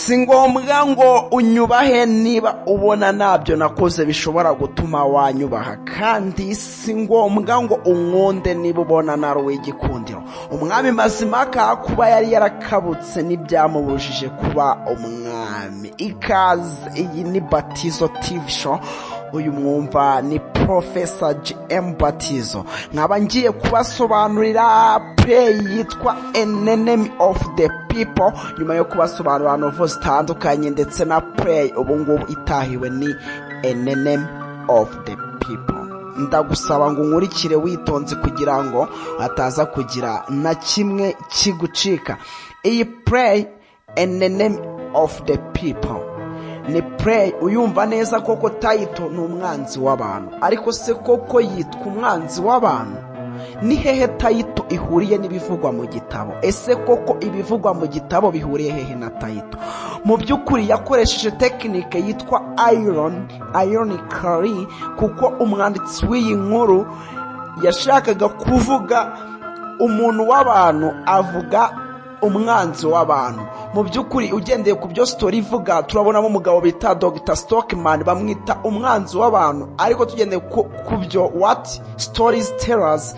si ngombwa ngo unyubahe niba ubona nabyo nakoze bishobora gutuma wanyubaha, kandi si ngombwa ngo unkunde niba ubona nari uw'igikundiro. Umwami Mazimhaka kuba yari yarakabutse ntibyamubujije kuba umwami. Ikaze, iyi ni Batozzo TV show. Uyu mwumva ni Professor GM Batozzo. Nkaba ngiye kubasobanurira play yitwa An Enemy of the People, nyuma yo kubasobanurira novo zitandukanye ndetse na play ubungubu itahiwe ni An Enemy of the People. Ndagusaba ngo nkurikire witonze kugira ngo ataza kugira na kimwe kigucika. Iyi play An Enemy of the People ni play uyumva neza koko title ni umwanzi w'abantu, ariko se koko yitwa umwanzi w'abantu? Ni hehe title ihuriye n'ibivugwa mu gitabo? Ese koko ibivugwa mu gitabo bihuriye hehe na title? Mu by'ukuri yakoresheje tekinike yitwa ironically, kuko umwanditsi w'iyi nkuru yashakaga kuvuga umuntu w'abantu avuga umwanzi w'abantu. Mu by'ukuri ugendeye ku byo story ivuga, turabonamo umugabo bita Dr. Stockman bamwita umwanzi w'abantu, ariko tugendeye ku byo what stories tell us,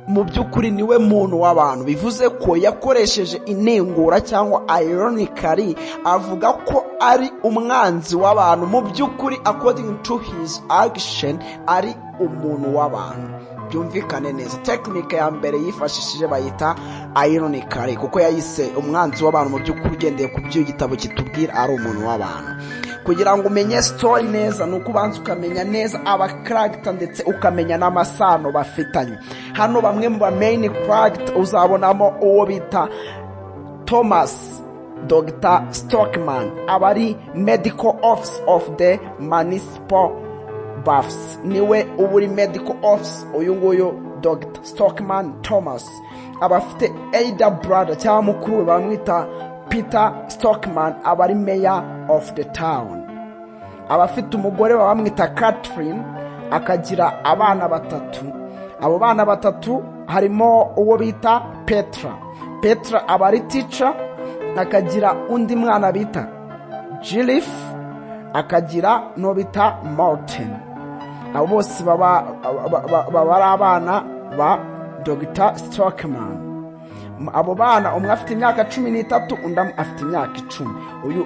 mu by'ukuri niwe muntu w'abantu. Bivuze ko yakoresheje inengura cyangwa ironically avuga ko ari umwanzi w'abantu. Mu by'ukuri according to his action ari umuntu w'abantu. Byumvikane neza, tekinike ya mbere yifashishije bayita ironically, kuko yayise umwanzi w'abantu. Mu by'ukuri ugendeye ku byo igitabo kitubwira ari umuntu w'abantu. Kugira ngo umenye story neza nuko ubanza ukamenya neza aba character ndetse ukamenya n'amasano bafitanye. Hano bamwe mu ba main character uzabonamo uwo bita Thomas Dr. Stockman, abari medical officer of the municipal baths, niwe uburi medical officer uyu nguyu Dr. Stockman Thomas. Abafite elder brother cyangwa mukuru bamwita Peter Stockman, abari mayor of the town. Abafite umugore bamwita Catherine, akagira abana batatu. Abo bana batatu harimo uwo bita Petra abari teacher, akagira undi mwana bita Jilif, akagira no bita Martin. Abo bose baba ari abana ba Dr. Stockman. Abo bana umwe afite imyaka 13, undi afite imyaka 10. Uyu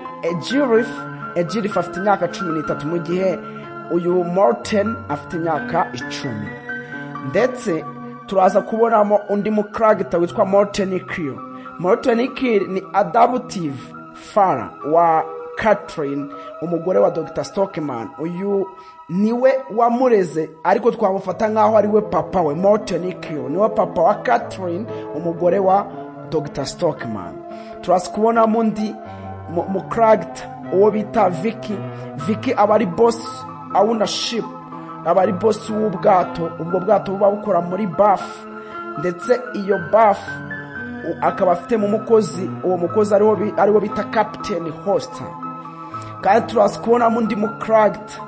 Ejirif afite imyaka 13, mu gihe uyu Martin afite imyaka 10. Ndetse turaza kubonamo undi mu character witwa Martin Kill ni adoptive father wa Catherine, umugore wa Dr. Stockman. Uyu niwe wamureze, ariko twamufata nkaho ari we papa we. Martin Kill niwe papa wa Catherine, umugore wa Dr. Stockman. Turaza kubona mundi mu character uwo bita Vicky abari boss ownership, abari boss w'ubwato. Ubwo bwato buba bukora muri bath, ndetse iyo bath akaba afite mu mukozi, uwo mukozi ariwo bita Captain Hoster. Kandi turaza kubona mundi mu character,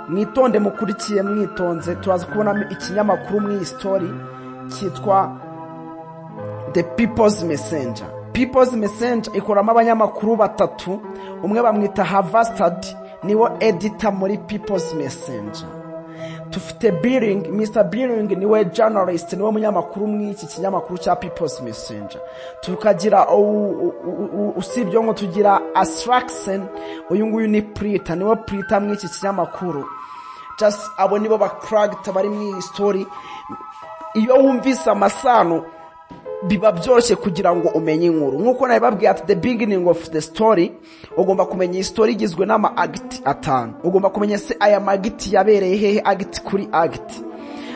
mwitonde mukurikiye mwitonze, turaza kubona ikinyamakuru mu story cyitwa The People's Messenger. People's Messenger ikoramo abanyamakuru batatu, umwe bamwita Harvestad, niwo editor muri People's Messenger. Tufite Mr. Billing niwe journalist, niwe munyamakuru mw'iki kinyamakuru cya People's Messenger. Tukagira usibyo ngo tugira Astraxen, uyu nguyu ni Prita, niwe Prita mw'iki kinyamakuru. Just abo nibo ba character bari mu story. Iyo wumvise amasano biba byoroshye kugira ngo umenye inkuru. Nkuko nabibabwiye at the beginning of the story, ugomba kumenya iyi story igizwe n'ama act 5. Ugomba kumenya se aya magiti yabereye hehe, act kuri act.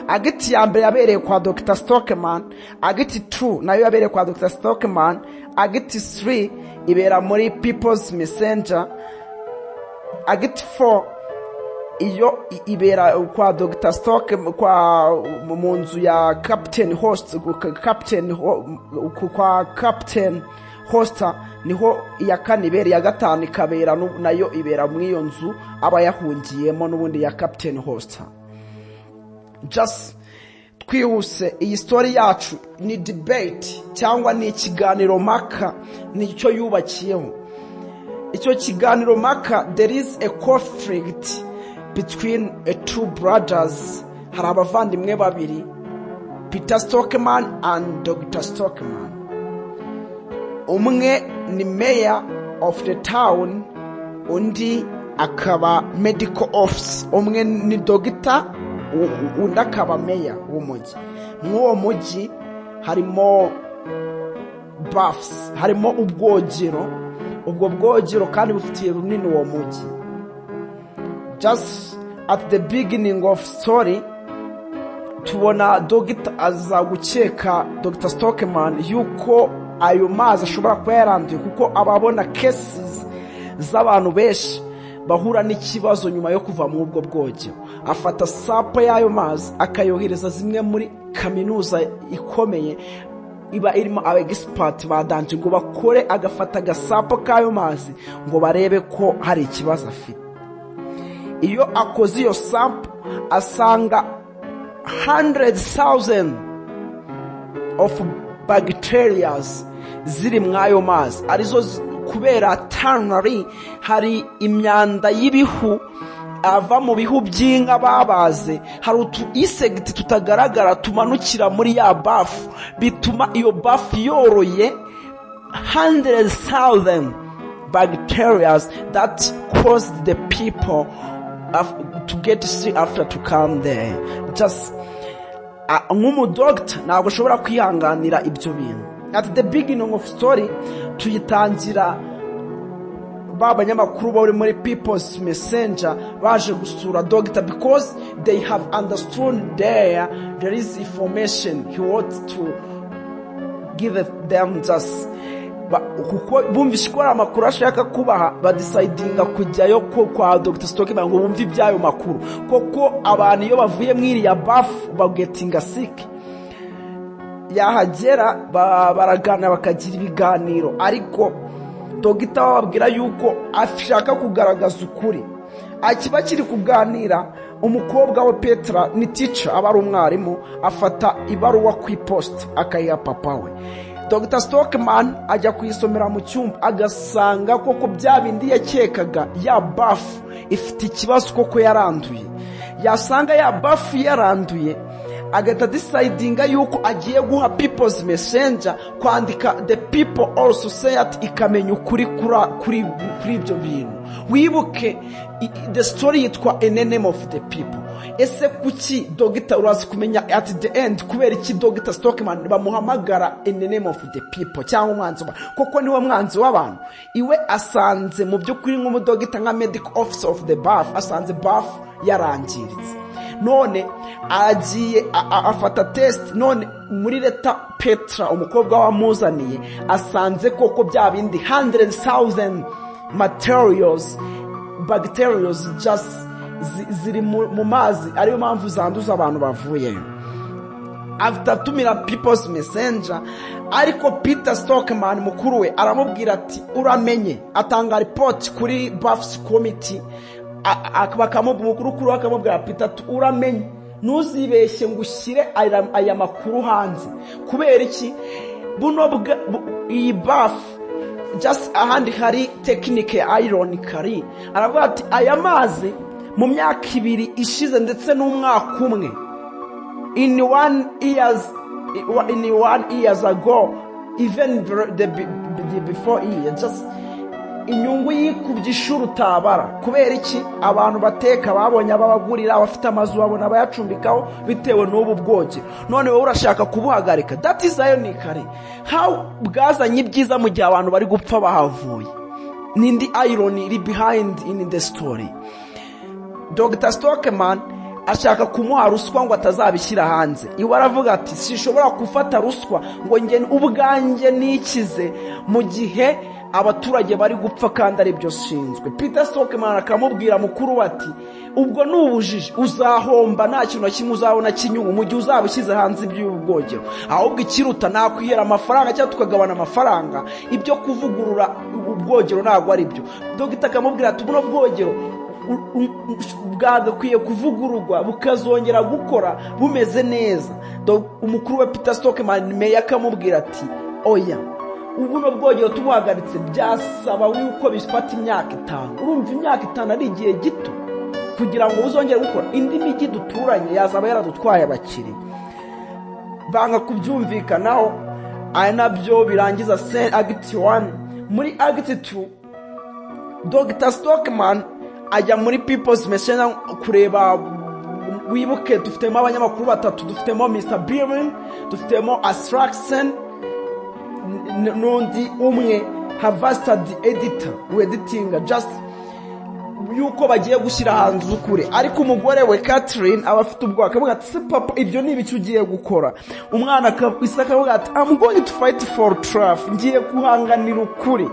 Act ya mbere yabereye kwa Dr. Stockman, act 2 nayo yabereye kwa Dr. Stockman, act 3 ibera muri People's Messenger, act 4 iyo ibera kwa Dr. Stock kwa munzu ya Captain Hoster, niho iya kane ibera, ya gatanu ikabera nayo ibera muri iyo nzu aba yahungiyemo n'ubundi ya Captain Hoster. Just twihuse, iyi story yacu ni debate cyangwa ni ikiganiro maka nicyo yubakiyeho. icyo kiganiro maka, there is a conflict between two brothers. Hari abavandimwe babiri, Peter Stockman and Dr. Stockman. Umwe ni mayor of the town, undi akaba medical officer. Umwe ni doctor, undi akaba mayor w'umujyi. Mw'uwo mujyi harimo baths, harimo ubwogero. Ubwo bwogero kandi bufitiye runini uwo mujyi. Just at the beginning of story, tubona Dogita aza gukeka Dr. Stockman yuko ayo mazi ashobora kuba yaranduye, kuko ababona cases z'abantu benshi bahura n'ikibazo nyuma yo kuva mu ubwo bwogero. Afata sample y'ayo mazi akayohereza zimwe muri kaminuza ikomeye iba irimo aba expert badanje ngo bakore, agafata agasample k'ayo mazi ngo barebe ko hari ikibazo afite. Iyo akoze iyo sample asanga 100,000 of bacteria ziri mwayo mazi, arizo kubera tannery hari imyanda y'ibihu ava mu bihu by'inka babaze, hari utu insect tutagaragara tumanukira muri ya bafu, bituma iyo bafu yoroye 100,000 bacteria that caused the people to get sick after to come there. Just nk'umu doctor ntabwo ushobora kwihanganira ibyo bintu. At the beginning of story tuyitangira banyamakuru bari muri People's Messenger baje gusura Doctor because they have understood there is information he wants to give them. Just kuko bumvishe ko amakuru ashaka kubaha, badecidinga kujyayo ko kwa Dr. Stockman ngo bumve ibyayo makuru, koko abantu iyo bavuye mwiri ya bafu bagetinga sick. Yahagera baragana bakagira ibiganiro, ariko Dogita bababwira yuko ashaka kugaragaza ukuri. Akiba kiri kuganira, umukobwa wa Petra ni teacher, aba ari umwarimu, afata ibaruwa ku ipost akayiha papa we. Dr. Stockman ajya kuyisomera mu cyumba, agasanga koko bya bindi yakekaga ya bafu ifite ikibazo koko yaranduye. Yasanga ya bafu yaranduye, agata decidinga yuko agiye guha People's Messenger kwandika the people all society ikamenya ukuri kuri ibyo bintu. Wibuke the story yitwa In the Name of the People. Ese kuki Dogita urazi kumenya at the end kubera iki Dr. Stockman bamuhamagara In the Name of the People cyangwa umwanzi koko niwe mwanzi w'abantu? Iwe asanze mu by'ukuri nk'umudogita nka medical officer of the bath, asanze bath yarangiritse. None agiye afata test, none muri leta Petra umukobwa wamuzaniye asanze koko bya bindi 100,000 materials bacteria just ziri mu mazi, ariyo mpamvu zanduza abantu bavuye. After tumira People's Messenger, ariko Peter Stockman mukuru we aramubwira ati uramenye, atanga report kuri Baths Committee. Mukuru akamubwira Peter uramenye, ntuzibeshye ngo ushyire aya makuru hanze. Kubera iki? Buno iyi bath just ahandi hari technique ironically, aravuga ati aya mazi mu myaka 2 ishize ndetse n'umwaka umwe, in 1 years ago, even the before year, just inyungu yikubye ishuru tabara. Kubera iki? Abantu bateka babonye ababagurira, abafite amazu babona bayacumbikaho bitewe n'ubu bwoge. None wowe urashaka kubuhagarika. That is ironically how bwazanye ibyiza mu gihe abantu bari gupfa bahavuye. Nindi irony iri behind in the story. Dr. Stockman ashaka kumuha ruswa ngo atazabishyira hanze. Iwe aravuga ati sishobora gufata ruswa ngo nge ubwanjye nikize mu gihe abaturage bari gupfa kandi ari byo shinzwe. Peter Stockman akamubwira mukuru ati ubwo n'ubujiji uzahomba, nta kintu kimwe uzabona kinyungu mu gihe uzabishyize hanze iby'ubwogero. Ahubwo ikiruta nakwihera amafaranga cyangwa tukagabana amafaranga, ibyo kuvugurura ubwogero ntabwo ari byo. Dogita akamubwira ati buno bwogero bwagakwiye kuvugururwa bukazongera gukora bumeze neza. Umukuru wa Peter Stockman meya akamubwira ati oya, ubuno bwogero tubuhagaritse byasaba yuko bifata imyaka 5. urumva imyaka 5 ari igihe gito kugira ngo uzongere gukora. indi mijyi duturanye yazaba yaradutwaye abakiri, banga kubyumvikanaho. aya nabyo birangiza Act 1. muri Act 2 Dr. Stockman ajya muri People's Mission kureba. wibuke dufitemo abanyamakuru 3, dufitemo Mr. Birman, dufitemo Astraxen n'undi umwe Harvester editor editinga just yuko bagiye gushyira hanze ukuri. ariko umugore we Catherine aba afite ubwoba, akavuga ati se papa ibyo ni ibiki ugiye gukora? umwana akavuga ati I'm going to fight for truth, ngiye guhanganira ukuri,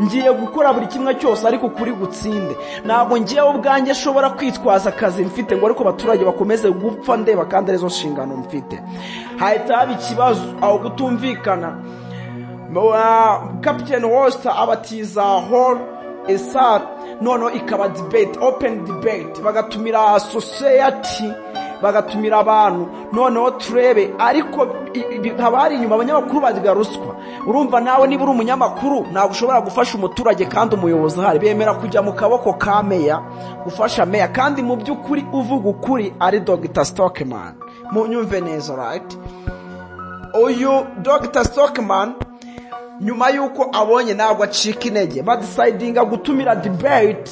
ngiye gukora buri kimwe cyose ariko kuri gutsinde. ntabwo ngiye ubwanjye shobora kwitwaza akazi mfite ngo ariko abaturage bakomeze gupfa ndeba kandi arizo nshingano mfite. hahita haba ikibazo aho gutumvikana. Captain Worcester abatiza hall esat nono ikaba debate, open debate, bagatumira society, bagatumira abantu noneho turebe. ariko habari inyuma abanyamakuru baziga ruswa. urumva nawe niba uri umunyamakuru ntabwo ushobora gufasha umuturage kandi umuyobozi ahari. bemera kujya mu kaboko ka meya gufasha meya, kandi mu by'ukuri uvuga ukuri ari Dr. Stockman. munyumve neza, right? uyu Dr. Stockman nyuma yuko abonye ntabwo acika intege, badecidinga gutumira debate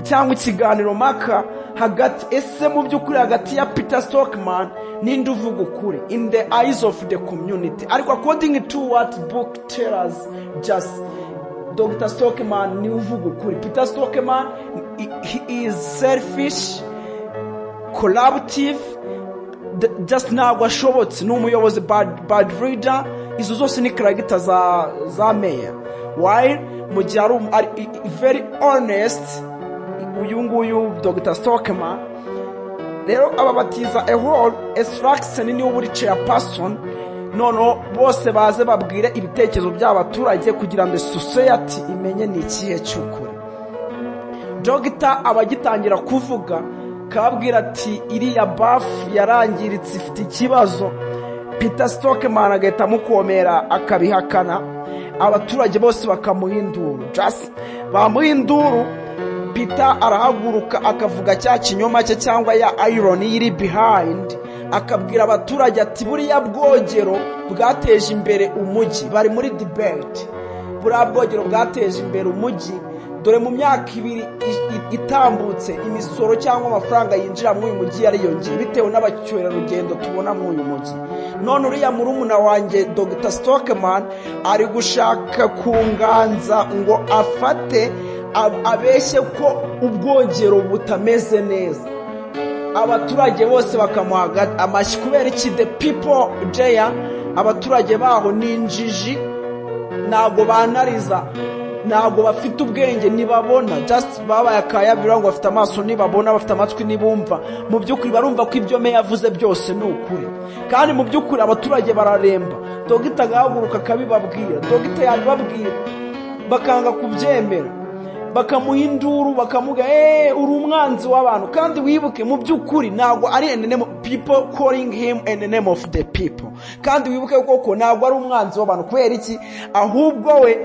cyangwa ikiganiro maka hagati. ese mu by'ukuri hagati ya Peter Stockman n'indi uvuga ukuri in the eyes of the community. ariko according to what book tells just Dr. Stockman ni uvuga ukuri. Peter Stockman he is selfish, collaborative, just ntabwo ashobotse, ni umuyobozi bad reader. izo zose ni character za meya. while mu gihe ari very honest uyu nguyu Dr. Stockman. rero ababatiza a whole Astraxen ni uburi chairperson. noneho bose baze babwire ibitekerezo by'abaturage kugira ngo society imenye ni ikihe cy'ukuri. Dr. abagitangira kuvuga kababwira ati iriya buff yarangiritse ifite ikibazo. Peter Stockman agahita mukomera akabihakana. abaturage bose bakamuhindura, just bamuhindura. Peter arahaguruka akavuga cya kinyoma cye cyangwa ya irony iri behind, akabwira abaturage ati buriya bwogero bwateje imbere umujyi. bari muri debate, buriya bwogero bwateje imbere umujyi. dore mu myaka 2 itambutse imisoro cyangwa amafaranga yinjira mu uyu mujyi yariyongeye bitewe n'abacyerarugendo tubona mu uyu mujyi. none uriya murumuna wanjye Dr. Stockman ari gushaka kunganza ngo afate abeshye ko ubwogero butameze neza. abaturage bose bakamuha amashyi kubera iki? The people there, abaturage baho ni injiji, ntago banariza, ntago bafite ubwenge, nibabona just babaye akayabira ngo bafite amaso nibabona, bafite amatwi nibumva. mu by'ukuri barumva ko ibyo meya yavuze byose ni ukuri, kandi mu by'ukuri abaturage bararemba. Dogita gahaguruka akabibabwira, Dogita yabibabwira bakanga kubyemera, bakamuhinduru bakamuga uri umwanzi w'abantu. kandi wibuke mu by'ukuri ntago ari in the name of people calling him in the name of the people. kandi wibuke koko ntago ari umwanzi w'abantu. kubera iki? ahubwo we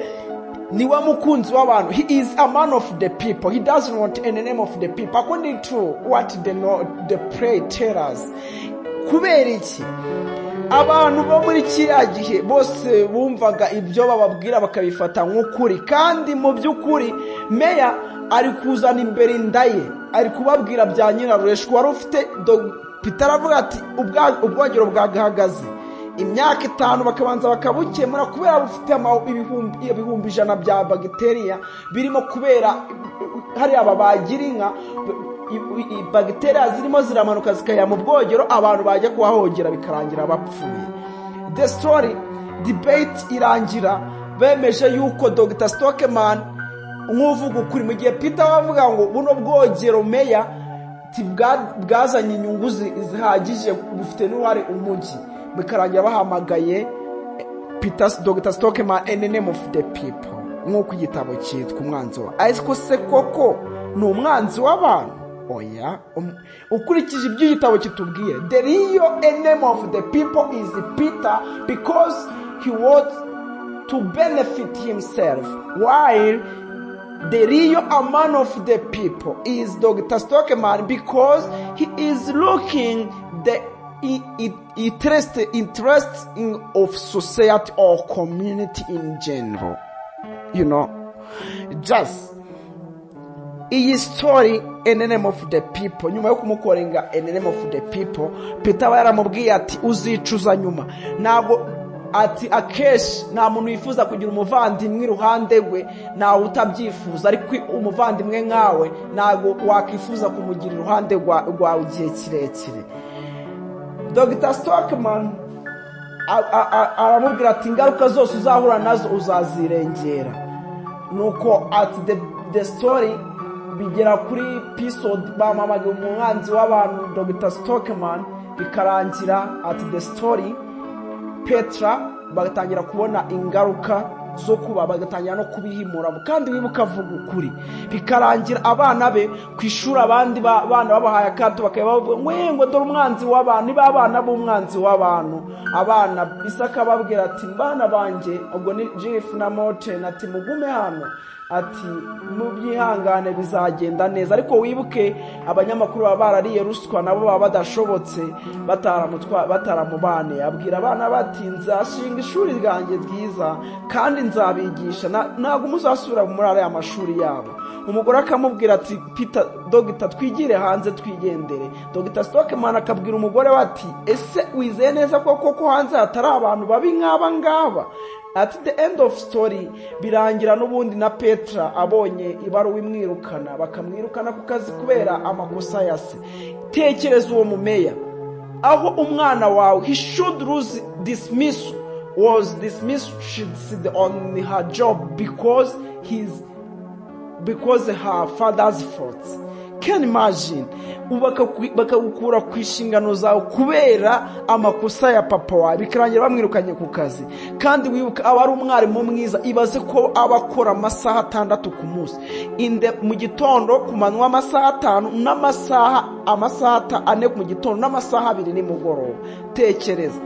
ni wa mukunzi w'abantu. He is a man of the people. He doesn't want in the name of the people, according to what the pray tell us. kubera iki? abantu bo muri kiriya gihe bose bumvaga ibyo bababwira bakabifata nk'ukuri, kandi mu by'ukuri meya ari kuzana imbere indaye, ari kubabwira bya nyirarureshwa. wari ufite Peter aravuga ati ubwogero bwagahagaze imyaka 5 bakabanza bakabukemura kubera bufite ibihumbi 100 bya bagiteria birimo, kubera hari ababagira inka bagiteria zirimo ziramanuka zikaya mu bwogero, abantu bajya kuhahogera bikarangira bapfuye. The story debate irangira bemeje yuko Dr. Stockman nk'uvuga ukuri, mu gihe Peter wavuga ngo buno bwogero meya bwazanye inyungu zihagije bufite n'uruhare umujyi, bikarangira bahamagaye Dr. Stockman in the name of the people, nk'uko igitabo cyitwa umwanzi wa. ariko se koko ni umwanzi w'abantu? oya, ukurikije ibyo igitabo kitubwiye, the real enemy of the people is Peter, because to benefit himself, while the real man of the people is Dr. Stockman, because he is looking the interest of society or community in general. Just iyi story in the name of the people, nyuma yo kumukorenga in the name of the people, Peter yaramubwiye ati uzicuza nyuma. Ntabwo ati akeshi nta muntu yifuza kugira umuvandimwe iruhande rwe nawe utabyifuza, ariko umuvandimwe nkawe ntabwo wakifuza kumugira iruhande rwawe igihe kirekire. Dr. Stockman aramubwira ati ingaruka zose uzahura nazo uzazirengera. Nuko ati the story bigera kuri episode bamamaga umwanzi w'abantu Dr. Stockman, bikarangira ati the story Petra bagatangira kubona ingaruka zo kuba, bagatangira no kubihimura, kandi wibuka avuga ukuri. Bikarangira abana be kwishura abandi bana babahaye akato, bakabavuga ngo dore umwanzi w'abantu, niba abana b'umwanzi w'abantu. Abana Isaka babwira ati bana banje, ubwo ni Jeff na Morten, ati mugume hano, ati mubyihangane bizagenda neza. Ariko wibuke abanyamakuru baba barariye ruswa, nabo baba badashobotse bataramubane. Abwira abana bati nzashinga ishuri ryanjye ryiza kandi nzabigisha, ntabwo muzasubira muri aya mashuri yabo. Umugore akamubwira ati Peter, Dr. twigire hanze twigendere. Dr. Stockman akabwira umugore ati ese wizeye neza ko hanze hatari abantu babi nk'aba ngaba? At the end of story birangira n'ubundi na Petra abonye ibaruwa imwirukana, bakamwirukana ku kazi kubera amakosa yase. Tekereza uwo mumeya, aho umwana wawe he should lose dismissal, was dismissed on her job because her father's fault. Can imagine bakagukura ku inshingano zawe kubera amakosa ya papa wawe, bikarangira bamwirukanye ku kazi. Kandi wibuka aba ari umwarimu mwiza, ibaze ko abakora amasaha 6 ku munsi, mu gitondo, ku manywa amasaha 5, n'amasaha 4 mu gitondo n'amasaha 2 nimugoroba. Tekereza.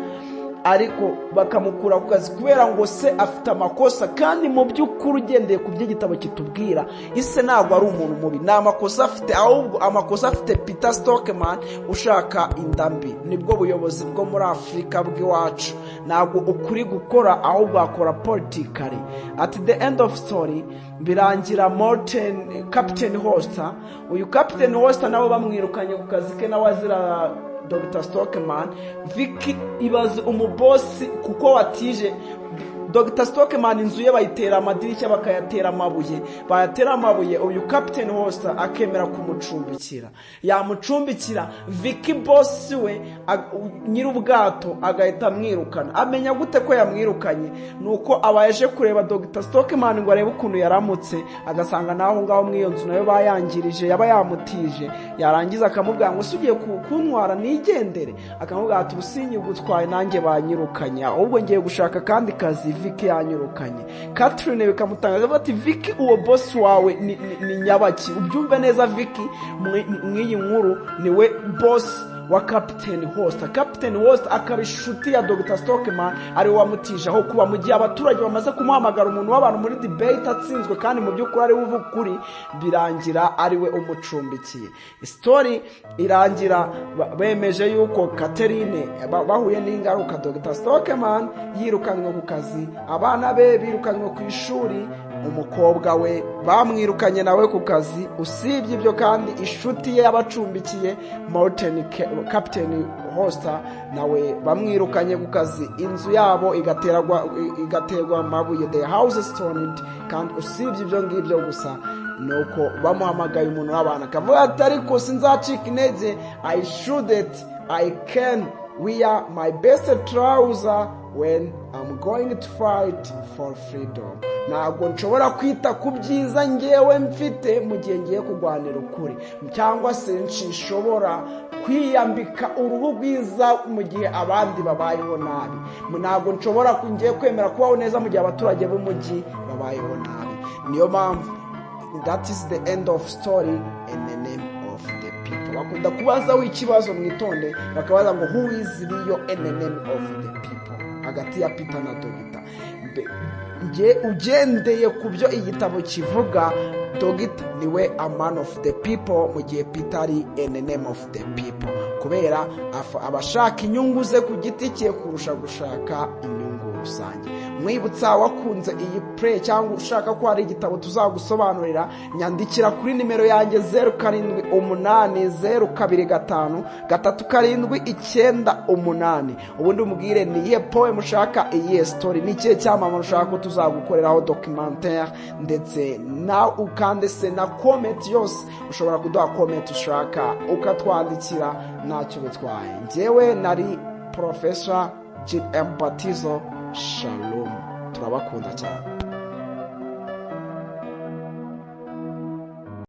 Ariko bakamukura ku kazi kubera ngo se afite amakosa. Kandi mu by'ukuri ugendeye ku by'igitabo kitubwira, ise ntabwo ari umuntu mubi, nta makosa afite, ahubwo amakosa afite Peter Stockman ushaka indambi. Nibwo buyobozi bwo muri Afurika bw'iwacu, ntabwo ukuri gukora, ahubwo akora politically. At the end of story birangira Morten, Captain Hoster, uyu Captain Hoster nabo bamwirukanye ku kazi ke nawe azira Dr. Stockman. Vicky ibaze umubosi kuko watije Dr. Stockman inzu ye bayitera amadirishya bakayatera amabuye, uyu Captain Hoster akemera kumucumbikira. Yamucumbikira, Vicky boss we nyir'ubwato agahita amwirukana. Amenya gute ko yamwirukanye? Nuko abaje kureba Dr. Stockman ngo arebe ukuntu yaramutse, agasanga naho ngaho mwiyo nzu nayo bayangirije, yaba yamutije. Yarangiza akamubwira ngo usugiye kuntwara nigendere, akamubwira ati ubusinyi gutwaye nanjye banyirukanye, ahubwo ngiye gushaka kandi kazi. Vicky yanyirukanye. Catherine bikamutangaza bati Vicky uwo boss wawe ni nyabaki? Ubyumve neza, Vicky mwiyi nkuru niwe boss wa Captain Hoster. Captain Hoster akaba inshuti ya Dr. Stockman, ari wamutije aho kuba mu gihe abaturage bamaze kumuhamagara umuntu w'abantu muri debate atsinzwe, kandi mu by'ukuri ari uvuga ukuri, birangira ari we umucumbikiye. Story irangira bemeje yuko Catherine bahuye n'ingaruka. Dr. Stockman yirukanwe ku kazi, abana be birukanwe ku ishuri, umukobwa we bamwirukanye nawe ku kazi. Usibye ibyo kandi inshuti ye yabacumbikiye Morten, Captain Hoster, nawe bamwirukanye ku kazi. Inzu yabo igaterwa amabuye, the house stoned. Kandi usibye ibyo ngibyo gusa, nuko bamuhamagaye umuntu w'abantu akavuga ati ariko sinzacika intege, I can wear my best trouser when I'm going to fight for freedom. Ntabwo nshobora kwita ku byiza ngewe mfite mu gihe ngiye kurwanira ukuri, cyangwa se nshobora kwiyambika uruhu rwiza mu gihe abandi babayeho nabi. Ntabwo nshobora ngiye kwemera kubaho neza mu gihe abaturage b'umujyi babayeho nabi. Niyo mpamvu that is the end of story in the name of the people. Bakunda kubaza w'ikibazo mwitonde, bakabaza ngo who is real in the name of the people, hagati ya Peter na Dogita. ugendeye ku byo igitabo kivuga, Dogita niwe a man of the people, mu gihe Peter ari a name of the people, kubera abashaka inyungu ze ku giti cye kurusha gushaka inyungu rusange. Mwibutsa wakunze iyi play cyangwa ushaka ko hari igitabo tuzagusobanurira, nyandikira kuri nimero yanjye 0780253798, ubundi umubwire ni iyihe poem ushaka, iyihe story, ni ikihe cyamamare ushaka ko tuzagukoreraho documentaire, ndetse na ukande se na comment yose. Ushobora kuduha comment ushaka ukatwandikira, ntacyo bitwaye. Njyewe nari Professor Batozzo. Shalom, turabakunda cyane.